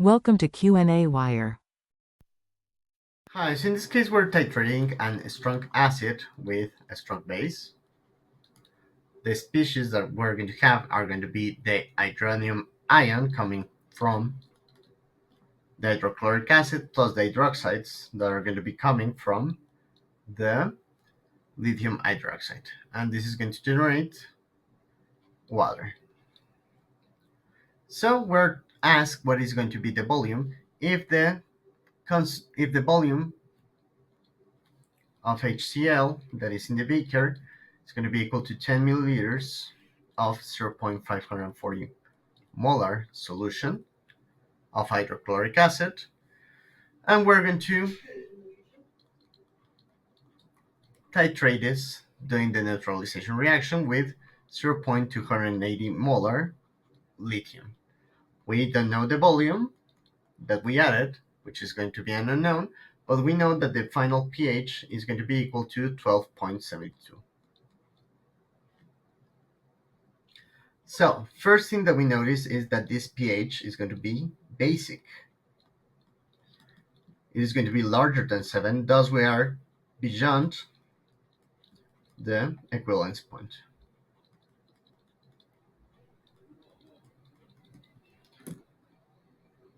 Welcome to qnawire. Hi, so in this case we're titrating a strong acid with a strong base. The species that we're going to have are going to be the hydronium ion coming from the hydrochloric acid plus the hydroxides that are going to be coming from the lithium hydroxide. And this is going to generate water. So we're asked what is going to be the volume if the volume of HCl that is in the beaker is going to be equal to 10 milliliters of 0.540 molar solution of hydrochloric acid, and we're going to titrate this doing the neutralization reaction with 0.280 molar lithium. We don't know the volume that we added, which is going to be an unknown, but we know that the final pH is going to be equal to 12.72. So, first thing that we notice is that this pH is going to be basic. It is going to be larger than 7, thus we are beyond the equivalence point.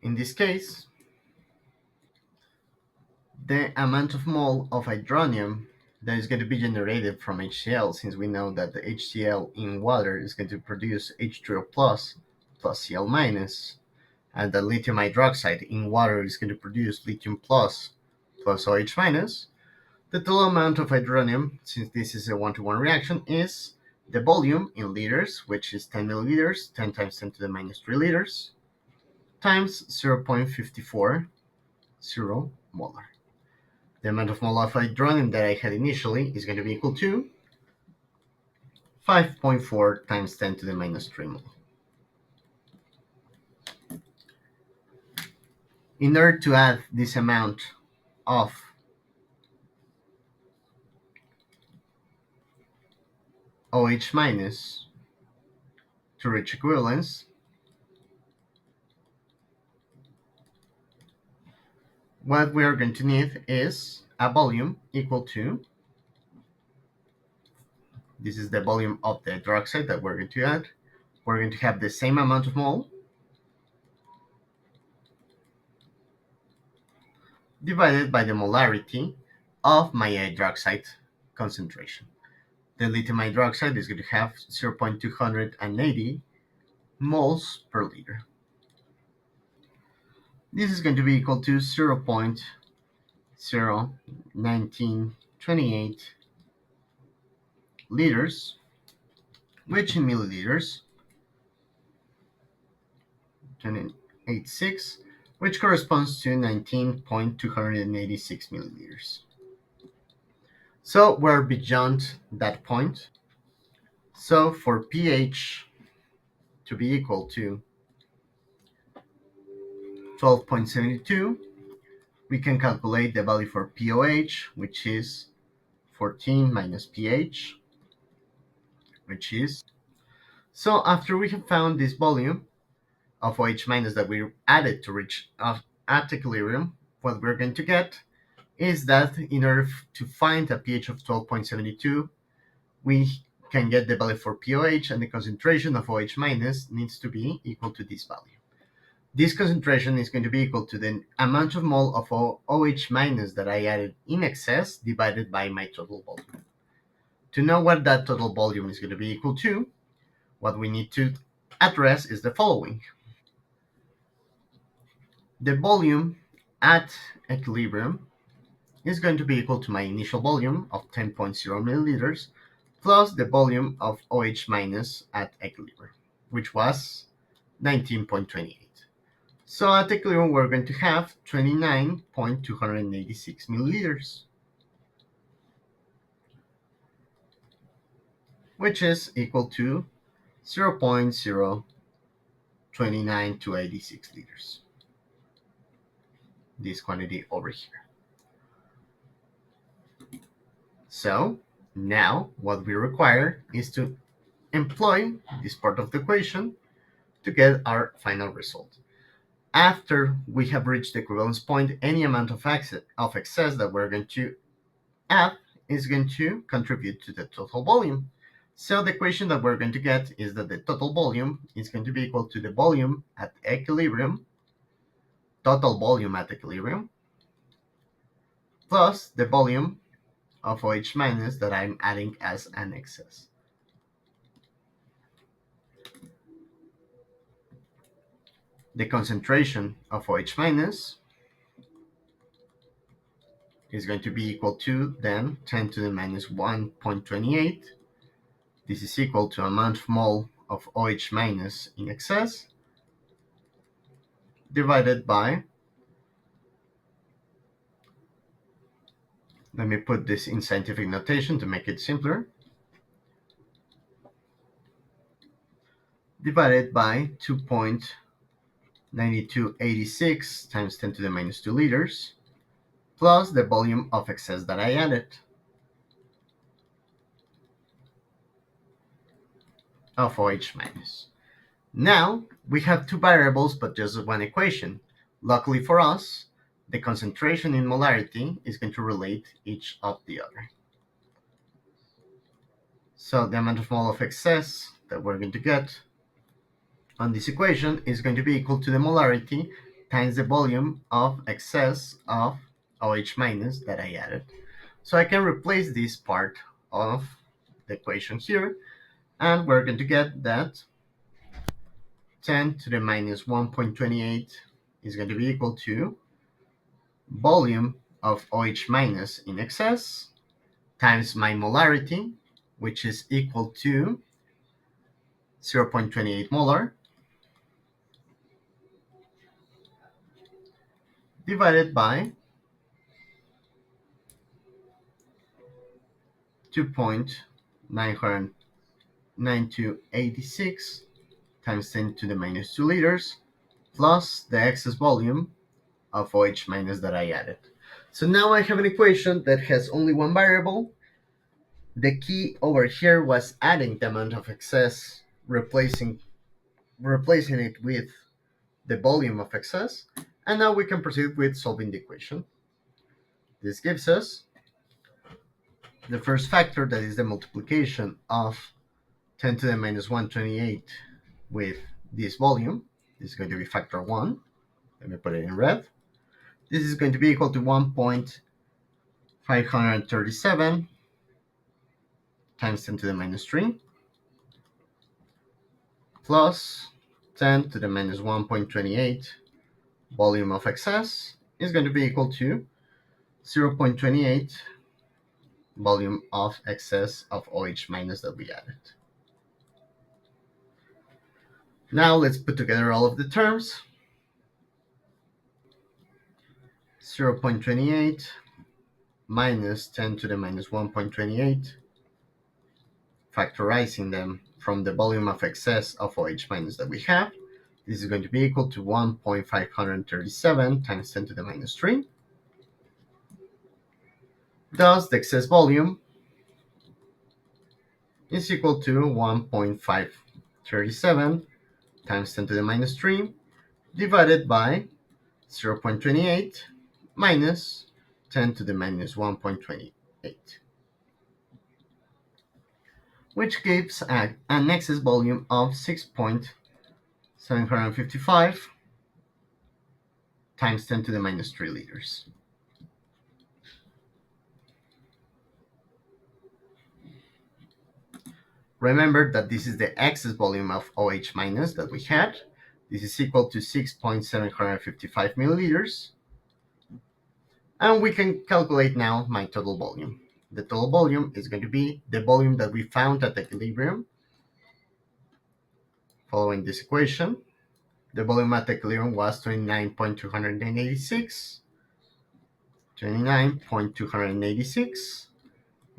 In this case, the amount of mole of hydronium that is going to be generated from HCl, since we know that the HCl in water is going to produce H2O plus Cl minus, and the lithium hydroxide in water is going to produce lithium plus OH minus, the total amount of hydronium, since this is a one-to-one reaction, is the volume in liters, which is 10 milliliters, 10 times 10 to the minus 3 liters, times 0.540 molar. The amount of mole of hydronium that I had initially is going to be equal to 5.4 times 10 to the minus 3 mole. In order to add this amount of OH minus to reach equivalence, what we are going to need is a volume equal to, this is the volume of the hydroxide that we're going to add. We're going to have the same amount of mole divided by the molarity of my hydroxide concentration. The lithium hydroxide is going to have 0.280 moles per liter. This is going to be equal to 0.01928 liters, which in milliliters, 286, which corresponds to 19.286 milliliters. So we're beyond that point. So for pH to be equal to 12.72, we can calculate the value for pOH, which is 14 minus pH, which is. So after we have found this volume of OH minus that we added to reach at equilibrium, what we're going to get is that in order to find a pH of 12.72, we can get the value for pOH, and the concentration of OH minus needs to be equal to this value. This concentration is going to be equal to the amount of mole of OH minus that I added in excess divided by my total volume. To know what that total volume is going to be equal to, what we need to address is the following. The volume at equilibrium is going to be equal to my initial volume of 10.0 milliliters plus the volume of OH minus at equilibrium, which was 19.28. So at equilibrium, we're going to have 29.286 milliliters, which is equal to 0.029286 liters. This quantity over here. So now what we require is to employ this part of the equation to get our final result. After we have reached the equivalence point, any amount of excess that we're going to add is going to contribute to the total volume. So the equation that we're going to get is that the total volume is going to be equal to the volume at equilibrium, total volume at equilibrium, plus the volume of OH minus that I'm adding as an excess. The concentration of OH minus is going to be equal to then 10 to the minus 1.28. This is equal to amount of mole of OH minus in excess divided by, let me put this in scientific notation to make it simpler, divided by 2.9286 times 10 to the minus 2 liters, plus the volume of excess that I added of OH minus. Now we have two variables but just one equation. Luckily for us, the concentration in molarity is going to relate each of the other. So the amount of mole of excess that we're going to get on this equation is going to be equal to the molarity times the volume of excess of OH minus that I added. So I can replace this part of the equation here, and we're going to get that 10 to the minus 1.28 is going to be equal to volume of OH minus in excess times my molarity, which is equal to 0.28 molar, divided by 2.9286 times 10 to the minus 2 liters, plus the excess volume of OH minus that I added. So now I have an equation that has only one variable. The key over here was adding the amount of excess, replacing it with the volume of excess, and now we can proceed with solving the equation. This gives us the first factor, that is the multiplication of 10 to the minus 128 with this volume. This is going to be factor 1. Let me put it in red. This is going to be equal to 1.537 times 10 to the minus 3 plus 10 to the minus 1.28 volume of excess is going to be equal to 0.28 volume of excess of OH minus that we added. Now let's put together all of the terms. 0.28 minus 10 to the minus 1.28, factorizing them from the volume of excess of OH minus that we have. This is going to be equal to 1.537 times 10 to the minus 3. Thus, the excess volume is equal to 1.537 times 10 to the minus 3 divided by 0.28 minus 10 to the minus 1.28, which gives an excess volume of 6.755 times 10 to the minus 3 liters. Remember that this is the excess volume of OH minus that we had. This is equal to 6.755 milliliters. And we can calculate now my total volume. The total volume is going to be the volume that we found at equilibrium. Following this equation, the volume at equilibrium was 29.286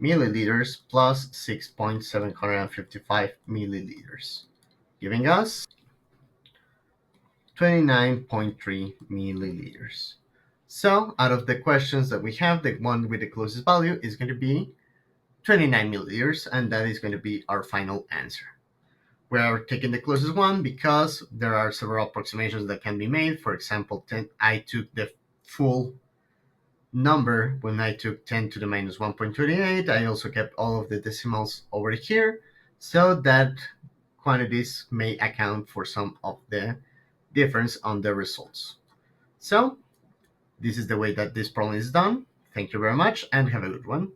milliliters plus 6.755 milliliters, giving us 29.3 milliliters. So out of the questions that we have, the one with the closest value is going to be 29 milliliters, and that is going to be our final answer. We are taking the closest one because there are several approximations that can be made. For example, I took the full number when I took 10 to the minus 1.28. I also kept all of the decimals over here so that quantities may account for some of the difference on the results. So this is the way that this problem is done. Thank you very much and have a good one.